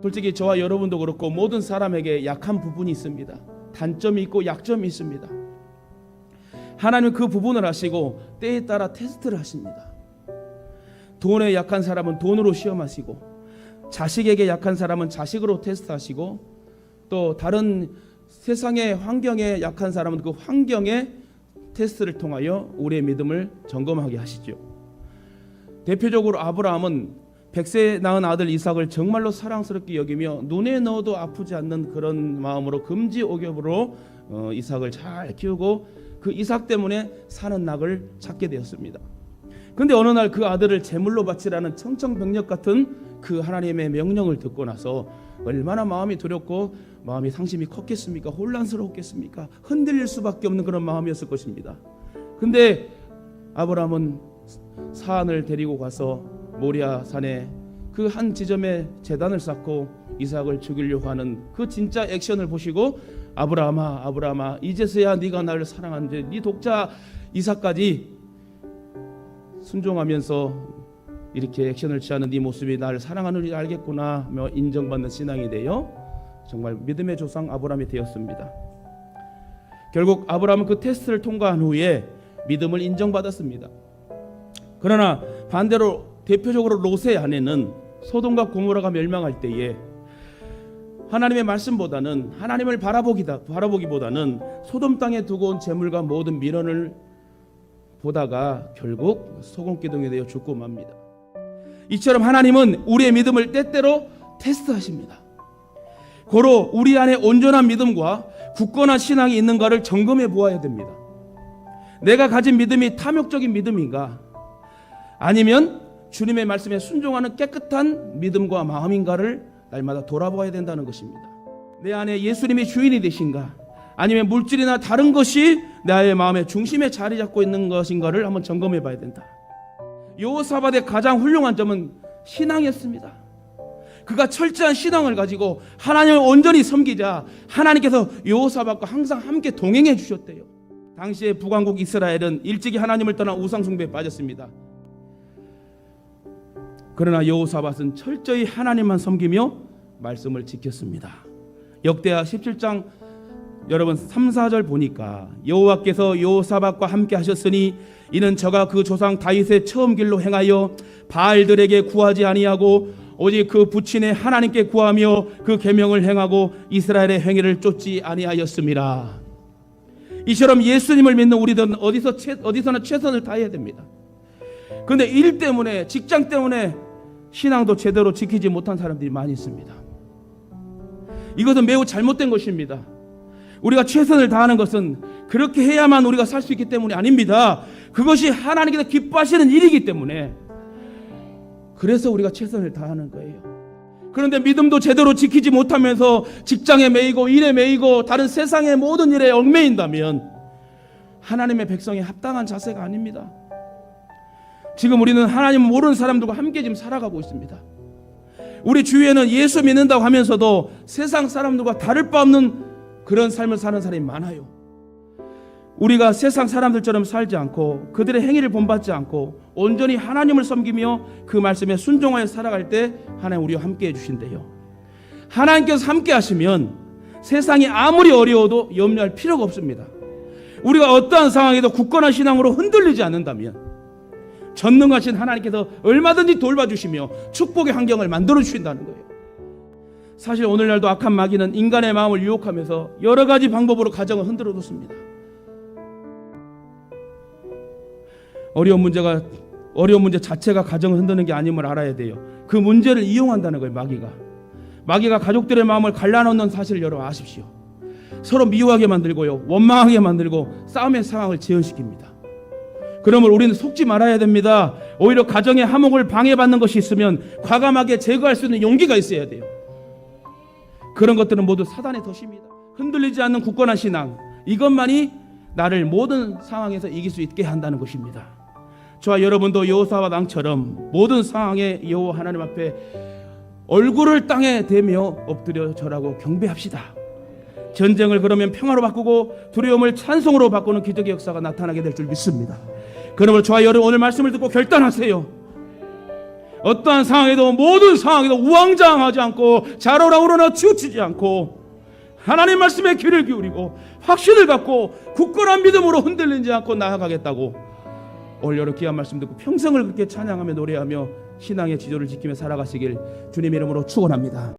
솔직히 저와 여러분도 그렇고 모든 사람에게 약한 부분이 있습니다. 단점이 있고 약점이 있습니다. 하나님은 그 부분을 하시고 때에 따라 테스트를 하십니다. 돈에 약한 사람은 돈으로 시험하시고, 자식에게 약한 사람은 자식으로 테스트하시고, 또 다른 세상의 환경에 약한 사람은 그 환경의 테스트를 통하여 우리의 믿음을 점검하게 하시죠. 대표적으로 아브라함은 100세 낳은 아들 이삭을 정말로 사랑스럽게 여기며 눈에 넣어도 아프지 않는 그런 마음으로 금지옥엽으로 이삭을 잘 키우고, 그 이삭 때문에 사는 낙을 찾게 되었습니다. 근데 어느 날 그 아들을 제물로 바치라는 청천벽력 같은 그 하나님의 명령을 듣고 나서 얼마나 마음이 두렵고 마음이 상심이 컸겠습니까? 혼란스러웠겠습니까? 흔들릴 수밖에 없는 그런 마음이었을 것입니다. 근데 아브라함은 사안을 데리고 가서 모리아 산에 그 한 지점에 제단을 쌓고 이삭을 죽이려고 하는 그 진짜 액션을 보시고, 아브라함아 아브라함아, 이제서야 네가 나를 사랑하는데 네 독자 이삭까지 순종하면서 이렇게 액션을 취하는 네 모습이 나를 사랑하는 줄 알겠구나 며 인정받는 신앙이 되어 정말 믿음의 조상 아브라함이 되었습니다. 결국 아브라함은 그 테스트를 통과한 후에 믿음을 인정받았습니다. 그러나 반대로 대표적으로 롯의 아내는 소돔과 고모라가 멸망할 때에 하나님의 말씀보다는, 하나님을 바라보기보다는 소돔 땅에 두고 온 재물과 모든 민원을 보다가 결국 소금기둥이 되어 죽고 맙니다. 이처럼 하나님은 우리의 믿음을 때때로 테스트하십니다. 고로 우리 안에 온전한 믿음과 굳건한 신앙이 있는가를 점검해 보아야 됩니다. 내가 가진 믿음이 탐욕적인 믿음인가, 아니면 주님의 말씀에 순종하는 깨끗한 믿음과 마음인가를 날마다 돌아보아야 된다는 것입니다. 내 안에 예수님이 주인이 되신가, 아니면 물질이나 다른 것이 나의 마음의 중심에 자리 잡고 있는 것인가를 한번 점검해 봐야 된다. 여호사밧의 가장 훌륭한 점은 신앙이었습니다. 그가 철저한 신앙을 가지고 하나님을 온전히 섬기자 하나님께서 여호사밧과 항상 함께 동행해 주셨대요. 당시에 북왕국 이스라엘은 일찍이 하나님을 떠나 우상숭배에 빠졌습니다. 그러나 여호사밧은 철저히 하나님만 섬기며 말씀을 지켰습니다. 역대하 17장 여러분 3, 4절 보니까 여호와께서 여호사밧과 함께 하셨으니 이는 저가 그 조상 다윗의 처음 길로 행하여 바알들에게 구하지 아니하고 오직 그 부친의 하나님께 구하며 그 계명을 행하고 이스라엘의 행위를 쫓지 아니하였습니다. 이처럼 예수님을 믿는 우리들은 어디서나 최선을 다해야 됩니다. 그런데 일 때문에, 직장 때문에 신앙도 제대로 지키지 못한 사람들이 많이 있습니다. 이것은 매우 잘못된 것입니다. 우리가 최선을 다하는 것은 그렇게 해야만 우리가 살 수 있기 때문이 아닙니다. 그것이 하나님께서 기뻐하시는 일이기 때문에, 그래서 우리가 최선을 다하는 거예요. 그런데 믿음도 제대로 지키지 못하면서 직장에 매이고 일에 매이고 다른 세상의 모든 일에 얽매인다면 하나님의 백성에 합당한 자세가 아닙니다. 지금 우리는 하나님을 모르는 사람들과 함께 지금 살아가고 있습니다. 우리 주위에는 예수 믿는다고 하면서도 세상 사람들과 다를 바 없는 그런 삶을 사는 사람이 많아요. 우리가 세상 사람들처럼 살지 않고 그들의 행위를 본받지 않고 온전히 하나님을 섬기며 그 말씀에 순종하여 살아갈 때 하나님 우리와 함께 해주신대요. 하나님께서 함께 하시면 세상이 아무리 어려워도 염려할 필요가 없습니다. 우리가 어떠한 상황에도 굳건한 신앙으로 흔들리지 않는다면 전능하신 하나님께서 얼마든지 돌봐주시며 축복의 환경을 만들어 주신다는 거예요. 사실 오늘날도 악한 마귀는 인간의 마음을 유혹하면서 여러 가지 방법으로 가정을 흔들어 놓습니다. 어려운 문제 자체가 가정을 흔드는 게 아님을 알아야 돼요. 그 문제를 이용한다는 거예요. 마귀가 가족들의 마음을 갈라놓는 사실을 여러분 아십시오. 서로 미워하게 만들고요, 원망하게 만들고 싸움의 상황을 재현시킵니다. 그러면 우리는 속지 말아야 됩니다. 오히려 가정의 화목을 방해받는 것이 있으면 과감하게 제거할 수 있는 용기가 있어야 돼요. 그런 것들은 모두 사단의 덫입니다. 흔들리지 않는 굳건한 신앙, 이것만이 나를 모든 상황에서 이길 수 있게 한다는 것입니다. 저와 여러분도 여호사밧 왕처럼 모든 상황에 여호와 하나님 앞에 얼굴을 땅에 대며 엎드려 절하고 경배합시다. 전쟁을 그러면 평화로 바꾸고 두려움을 찬송으로 바꾸는 기적의 역사가 나타나게 될 줄 믿습니다. 그러므로 저와 여러분 오늘 말씀을 듣고 결단하세요. 어떠한 상황에도 모든 상황에도 우왕좌왕하지 않고 좌로우러나 치우치지 않고 하나님 말씀에 귀를 기울이고 확신을 갖고 굳건한 믿음으로 흔들리지 않고 나아가겠다고 올 여름 귀한 말씀 듣고 평생을 그렇게 찬양하며 노래하며 신앙의 지조를 지키며 살아가시길 주님 이름으로 축원합니다.